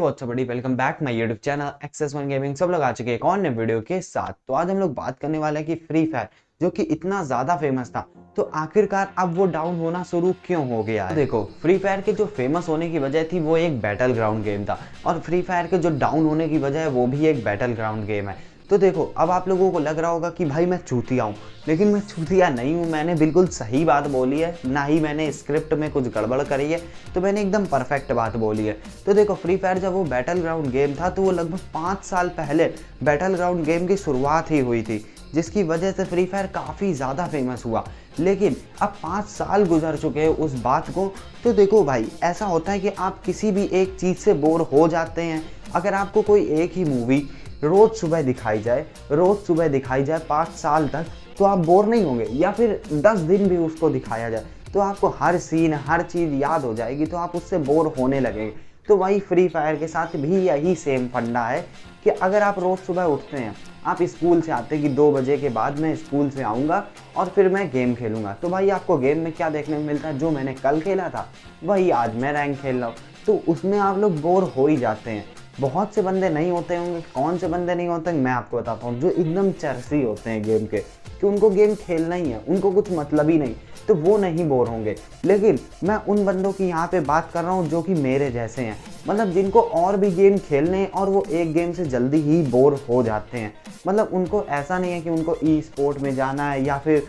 WhatsApp बड़ी welcome back my YouTube channel access one gaming. सब लोग आ चुके हैं एक और नए वीडियो के साथ। तो आज हम लोग बात करने वाले हैं कि फ्री फायर जो कि इतना ज्यादा फेमस था, तो आखिरकार अब वो डाउन होना शुरू क्यों हो गया है। देखो, फ्री फायर के जो फेमस होने की वजह थी वो एक बैटल ग्राउंड गेम था, और फ्री फायर के जो डाउन होने की वजह है वो भी एक बैटल ग्राउंड गेम है। तो देखो, अब आप लोगों को लग रहा होगा कि भाई मैं चूतिया हूँ, लेकिन मैं चूतिया नहीं हूँ। मैंने बिल्कुल सही बात बोली है, ना ही मैंने स्क्रिप्ट में कुछ गड़बड़ करी है, तो मैंने एकदम परफेक्ट बात बोली है। तो देखो, फ्री फायर जब वो बैटल ग्राउंड गेम था तो वो लगभग 5 साल पहले बैटल ग्राउंड गेम की शुरुआत ही हुई थी, जिसकी वजह से फ्री फायर काफ़ी ज़्यादा फेमस हुआ। लेकिन अब 5 साल गुजर चुके हैं उस बात को। तो देखो भाई, ऐसा होता है कि आप किसी भी एक चीज़ से बोर हो जाते हैं। अगर आपको कोई एक ही मूवी रोज़ सुबह दिखाई जाए 5 साल तक, तो आप बोर नहीं होंगे। या फिर 10 दिन भी उसको दिखाया जाए तो आपको हर सीन हर चीज़ याद हो जाएगी, तो आप उससे बोर होने लगेंगे। तो वही फ्री फायर के साथ भी यही सेम फंडा है कि अगर आप रोज़ सुबह उठते हैं, आप स्कूल से आते हैं कि 2 बजे के बाद मैं स्कूल से आऊँगा और फिर मैं गेम खेलूँगा, तो भाई आपको गेम में क्या देखने को मिलता है? जो मैंने कल खेला था वही आज मैं रैंक खेल रहा हूँ। तो उसमें आप लोग बोर हो ही जाते हैं। बहुत से बंदे नहीं होते होंगे, कौन से बंदे नहीं होते मैं आपको बताता हूँ, जो एकदम चरसी होते हैं गेम के, कि उनको गेम खेलना ही है, उनको कुछ मतलब ही नहीं, तो वो नहीं बोर होंगे। लेकिन मैं उन बंदों की यहाँ पे बात कर रहा हूँ जो कि मेरे जैसे हैं, मतलब जिनको और भी गेम खेलने हैं और वो एक गेम से जल्दी ही बोर हो जाते हैं। मतलब उनको ऐसा नहीं है कि उनको ई स्पोर्ट में जाना है या फिर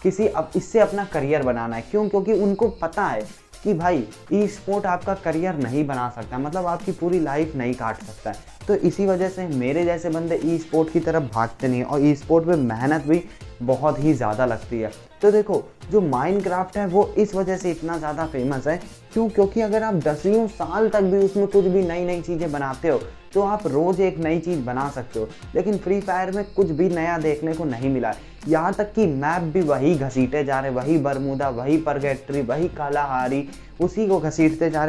किसी अब इससे अपना करियर बनाना है। क्यों? क्योंकि उनको पता है कि भाई ई स्पोर्ट आपका करियर नहीं बना सकता, मतलब आपकी पूरी लाइफ नहीं काट सकता है। तो इसी वजह से मेरे जैसे बंदे ई स्पोर्ट की तरफ भागते नहीं हैं, और ई स्पोर्ट में मेहनत भी बहुत ही ज़्यादा लगती है। तो देखो, जो माइनक्राफ्ट है वो इस वजह से इतना ज़्यादा फेमस है। क्यों? क्योंकि अगर आप 10 साल तक भी उसमें कुछ भी नई नई चीज़ें बनाते हो तो आप रोज़ एक नई चीज़ बना सकते हो। लेकिन फ्री फायर में कुछ भी नया देखने को नहीं मिला है। यहाँ तक कि मैप भी वही घसीटे जा रहे, वही बरमूदा, वही परगेट्री, वही कालाहारी, उसी को घसीटते जा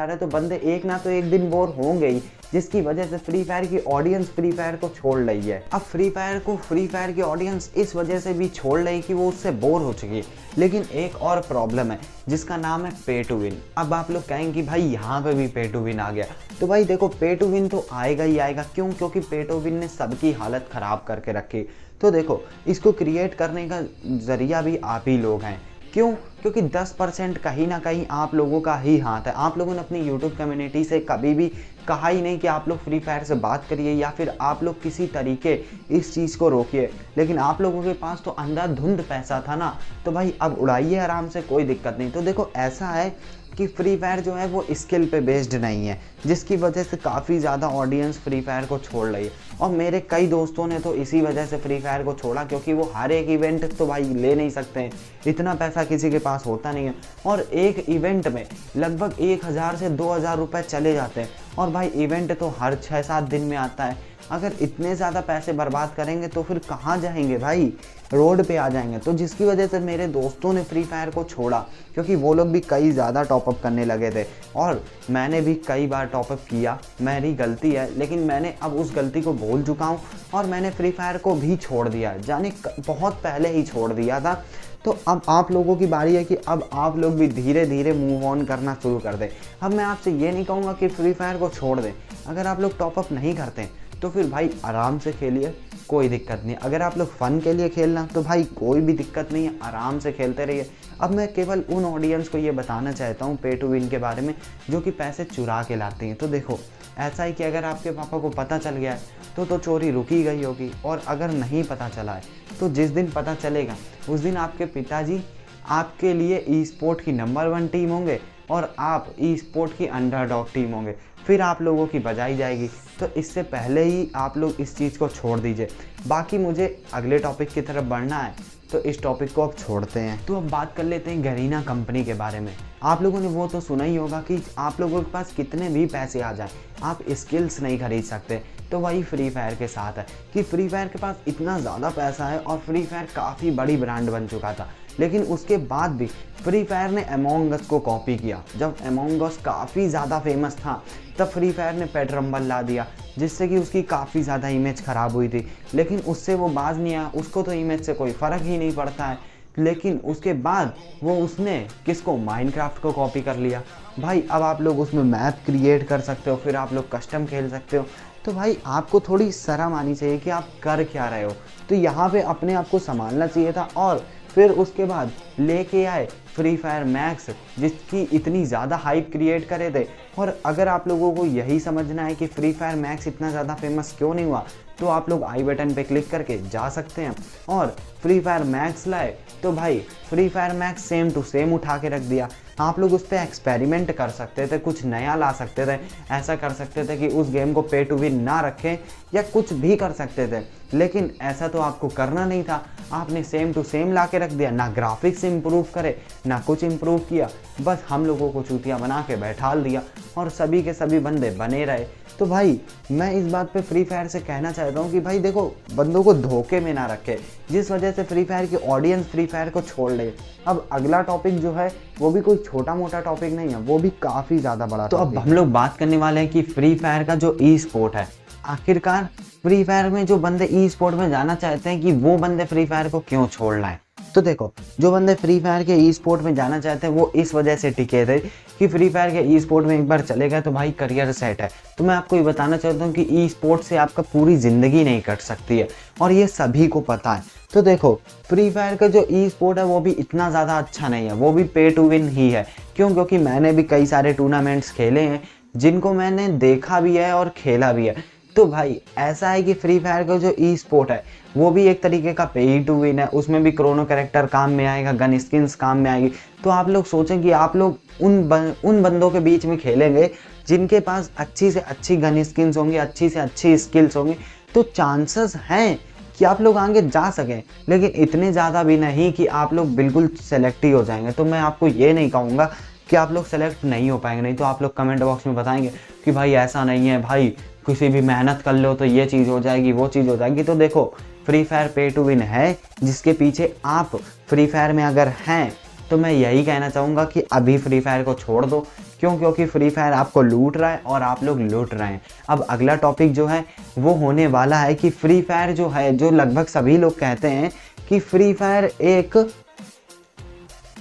रहे। तो बंदे एक ना तो एक दिन बोर होंगे ही, जिसकी वजह से फ्री फायर की ऑडियंस फ्री फायर को छोड़ रही है। अब फ्री फायर की ऑडियंस इस वजह से भी छोड़ रही कि वो उससे बोर हो चुकी है। लेकिन एक और प्रॉब्लम है जिसका नाम है पे टू विन। अब आप लोग कहेंगे कि भाई यहाँ पे भी पे टू विन आ गया। तो भाई देखो, पे टू विन तो आएगा ही आएगा। क्यों? क्योंकि पे टू विन ने सबकी हालत ख़राब करके रखी। तो देखो, इसको क्रिएट करने का ज़रिया भी आप ही लोग हैं। क्यों? क्योंकि 10% कहीं ना कहीं आप लोगों का ही हाथ है। आप लोगों ने अपनी यूट्यूब कम्युनिटी से कभी भी कहा ही नहीं कि आप लोग फ्री फायर से बात करिए या फिर आप लोग किसी तरीके इस चीज़ को रोकिए। लेकिन आप लोगों के पास तो अंधाधुंध पैसा था ना, तो भाई अब उड़ाइए आराम से, कोई दिक्कत नहीं। तो देखो, ऐसा है कि फ्री फायर जो है वो स्किल पे बेस्ड नहीं है, जिसकी वजह से काफ़ी ज़्यादा ऑडियंस फ्री फायर को छोड़ रही है। और मेरे कई दोस्तों ने तो इसी वजह से फ्री फायर को छोड़ा, क्योंकि वो हर एक इवेंट तो भाई ले नहीं सकते हैं, इतना पैसा किसी के पास होता नहीं है। और एक इवेंट में लगभग 1000 से 2000 रुपये चले जाते हैं, और भाई इवेंट तो हर 6-7 दिन में आता है। अगर इतने ज़्यादा पैसे बर्बाद करेंगे तो फिर कहाँ जाएंगे भाई? रोड पे आ जाएंगे। तो जिसकी वजह से मेरे दोस्तों ने फ्री फायर को छोड़ा, क्योंकि वो लोग भी कई ज़्यादा टॉपअप करने लगे थे, और मैंने भी कई बार टॉपअप किया। मेरी गलती है, लेकिन मैंने अब उस गलती को भूल चुका हूँ और मैंने फ्री फायर को भी छोड़ दिया, जाने बहुत पहले ही छोड़ दिया था। तो अब आप लोगों की बारी है कि अब आप लोग भी धीरे धीरे मूव ऑन करना शुरू कर दें। अब मैं आपसे ये नहीं कहूँगा कि फ्री फायर को छोड़ दें। अगर आप लोग टॉपअप नहीं करते तो फिर भाई आराम से खेलिए, कोई दिक्कत नहीं। अगर आप लोग फ़न के लिए खेलना तो भाई कोई भी दिक्कत नहीं है, आराम से खेलते रहिए। अब मैं केवल उन ऑडियंस को ये बताना चाहता हूँ पे टू विन के बारे में, जो कि पैसे चुरा के लाते हैं। तो देखो, ऐसा है कि अगर आपके पापा को पता चल गया है तो चोरी रुकी गई होगी, और अगर नहीं पता चला है तो जिस दिन पता चलेगा उस दिन आपके पिताजी आपके लिए ई स्पोर्ट की नंबर 1 टीम होंगे और आप ई स्पोर्ट की अंडरडॉग टीम होंगे। फिर आप लोगों की बजाई जाएगी। तो इससे पहले ही आप लोग इस चीज़ को छोड़ दीजिए। बाकी मुझे अगले टॉपिक की तरफ बढ़ना है, तो इस टॉपिक को अब छोड़ते हैं। तो अब बात कर लेते हैं गरीना कंपनी के बारे में। आप लोगों ने वो तो सुना ही होगा कि आप लोगों के पास कितने भी पैसे आ जाए, आप स्किल्स नहीं खरीद सकते। तो वही फ्री फायर के साथ है कि फ्री फायर के पास इतना ज़्यादा पैसा है, और फ्री फायर काफ़ी बड़ी ब्रांड बन चुका था। लेकिन उसके बाद भी फ्री फायर ने अमोंग अस को कॉपी किया। जब अमोंग अस काफ़ी ज़्यादा फेमस था तब फ्री फायर ने पेट रंबल ला दिया, जिससे कि उसकी काफ़ी ज़्यादा इमेज ख़राब हुई थी। लेकिन उससे वो बाज नहीं आया, उसको तो इमेज से कोई फ़र्क ही नहीं पड़ता है, लेकिन उसके बाद वो उसने किसको, माइनक्राफ्ट को कॉपी कर लिया। भाई अब आप लोग उसमें मैप क्रिएट कर सकते हो, फिर आप लोग कस्टम खेल सकते हो। तो भाई आपको थोड़ी शर्म आनी चाहिए कि आप कर क्या रहे हो। तो यहाँ पे अपने आप को संभालना चाहिए था। और फिर उसके बाद लेके आए फ्री फायर मैक्स, जिसकी इतनी ज़्यादा हाइप क्रिएट करे थे। और अगर आप लोगों को यही समझना है कि फ्री फायर मैक्स इतना ज़्यादा फेमस क्यों नहीं हुआ, तो आप लोग आई बटन पे क्लिक करके जा सकते हैं और फ्री फायर मैक्स लाए। तो भाई free fire max same to same उठा के रख दिया। आप लोग उस पर एक्सपेरिमेंट कर सकते थे, कुछ नया ला सकते थे, ऐसा कर सकते थे कि उस गेम को पे टू विन ना रखें या कुछ भी कर सकते थे। लेकिन ऐसा तो आपको करना नहीं था, आपने सेम टू सेम ला के रख दिया। ना ग्राफिक्स इम्प्रूव करे, ना कुछ इम्प्रूव किया, बस हम लोगों को चूतिया बना के बैठाल दिया और सभी के सभी बंदे बने रहे। तो भाई मैं इस बात पे फ्री फायर से कहना चाहता हूँ कि भाई देखो, बंदों को धोखे में ना रखे, जिस वजह से फ्री फायर की ऑडियंस फ्री फायर को छोड़ ले। अब अगला टॉपिक जो है वो भी कोई छोटा मोटा टॉपिक नहीं है, वो भी काफ़ी ज़्यादा बड़ा। तो अब हम लोग बात करने वाले हैं कि फ्री फायर का जो ई स्पोर्ट है, आखिरकार फ्री फायर में जो बंदे ई स्पोर्ट में जाना चाहते हैं कि वो बंदे फ्री फायर को क्यों छोड़ना है। तो देखो, जो बंदे फ्री फायर के ई स्पोर्ट में जाना चाहते हैं वो इस वजह से टिके थे कि फ्री फायर के ई स्पोर्ट में एक बार चले गए तो भाई करियर सेट है। तो मैं आपको ये बताना चाहता हूँ कि ई स्पोर्ट से आपका पूरी ज़िंदगी नहीं कट सकती है और ये सभी को पता है। तो देखो, फ्री फायर का जो ई स्पोर्ट है वो भी इतना ज़्यादा अच्छा नहीं है, वो भी पे टू विन ही है। क्यों? क्योंकि मैंने भी कई सारे टूर्नामेंट्स खेले हैं जिनको मैंने देखा भी है और खेला भी है। तो भाई ऐसा है कि फ्री फायर का जो ई स्पोर्ट है वो भी एक तरीके का पे टू विन है, उसमें भी क्रोनो कैरेक्टर काम में आएगा, गन स्किन्स काम में आएगी। तो आप लोग सोचें कि आप लोग उन बंदों के बीच में खेलेंगे जिनके पास अच्छी से अच्छी गन स्किन्स होंगी, अच्छी से अच्छी स्किल्स होंगी, तो चांसेस हैं कि आप लोग आगे जा सकें। लेकिन इतने ज़्यादा भी नहीं कि आप लोग बिल्कुल सेलेक्ट ही हो जाएंगे। तो मैं आपको ये नहीं कहूँगा कि आप लोग सेलेक्ट नहीं हो पाएंगे, नहीं तो आप लोग कमेंट बॉक्स में बताएंगे कि भाई ऐसा नहीं है, भाई किसी भी मेहनत कर लो तो ये चीज़ हो जाएगी, वो चीज़ हो जाएगी। तो देखो, फ्री फायर पे टू विन है, जिसके पीछे आप फ्री फायर में अगर हैं तो मैं यही कहना चाहूँगा कि अभी फ्री फायर को छोड़ दो। क्यों? क्योंकि फ्री फायर आपको लूट रहा है और आप लोग लूट रहे हैं। अब अगला टॉपिक जो है वो होने वाला है कि फ्री फायर जो है, जो लगभग सभी लोग कहते हैं कि फ्री फायर एक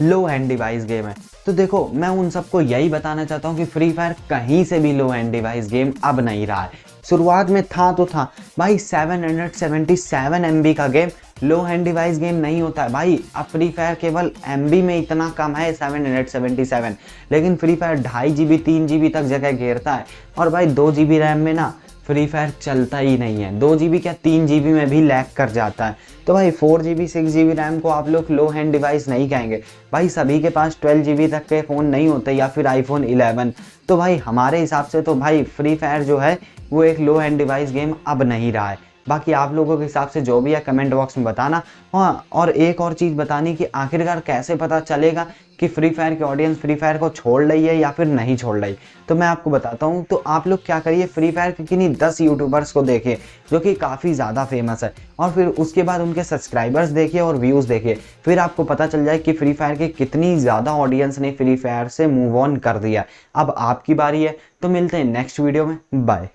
लो एंड डिवाइस गेम है। तो देखो, मैं उन सबको यही बताना चाहता हूँ कि फ्री फायर कहीं से भी लो एंड डिवाइस गेम अब नहीं रहा है। शुरुआत में था तो था भाई, 777 MB का गेम लो हैंड डिवाइस गेम नहीं होता है भाई। अब फ्री फायर केवल MB में इतना कम है 777, लेकिन फ्री फायर 2.5 GB 3 GB तक जगह घेरता है। और भाई 2 GB रैम में ना फ्री फायर चलता ही नहीं है, 2 GB क्या 3 GB में भी लैग कर जाता है। तो भाई 4 GB 6 GB रैम को आप लोग लो हैंड डिवाइस नहीं कहेंगे भाई। सभी के पास 12 GB तक के फ़ोन नहीं होते या फिर iPhone 11। तो भाई हमारे हिसाब से तो भाई फ्री फायर जो है वो एक लो हैंड डिवाइस गेम अब नहीं रहा है। बाकी आप लोगों के हिसाब से जो भी है कमेंट बॉक्स में बताना। हाँ, और एक और चीज़ बतानी कि आखिरकार कैसे पता चलेगा कि फ्री फायर की ऑडियंस फ्री फायर को छोड़ रही है या फिर नहीं छोड़ रही। तो मैं आपको बताता हूँ। तो आप लोग क्या करिए, फ्री फायर के किन्हीं 10 यूट्यूबर्स को देखिए जो कि काफ़ी ज़्यादा फेमस है, और फिर उसके बाद उनके सब्सक्राइबर्स देखिए और व्यूज़ देखिए। फिर आपको पता चल जाए कि फ्री फायर की कितनी ज़्यादा ऑडियंस ने फ्री फायर से मूव ऑन कर दिया। अब आपकी बारी है। तो मिलते हैं नेक्स्ट वीडियो में, बाय।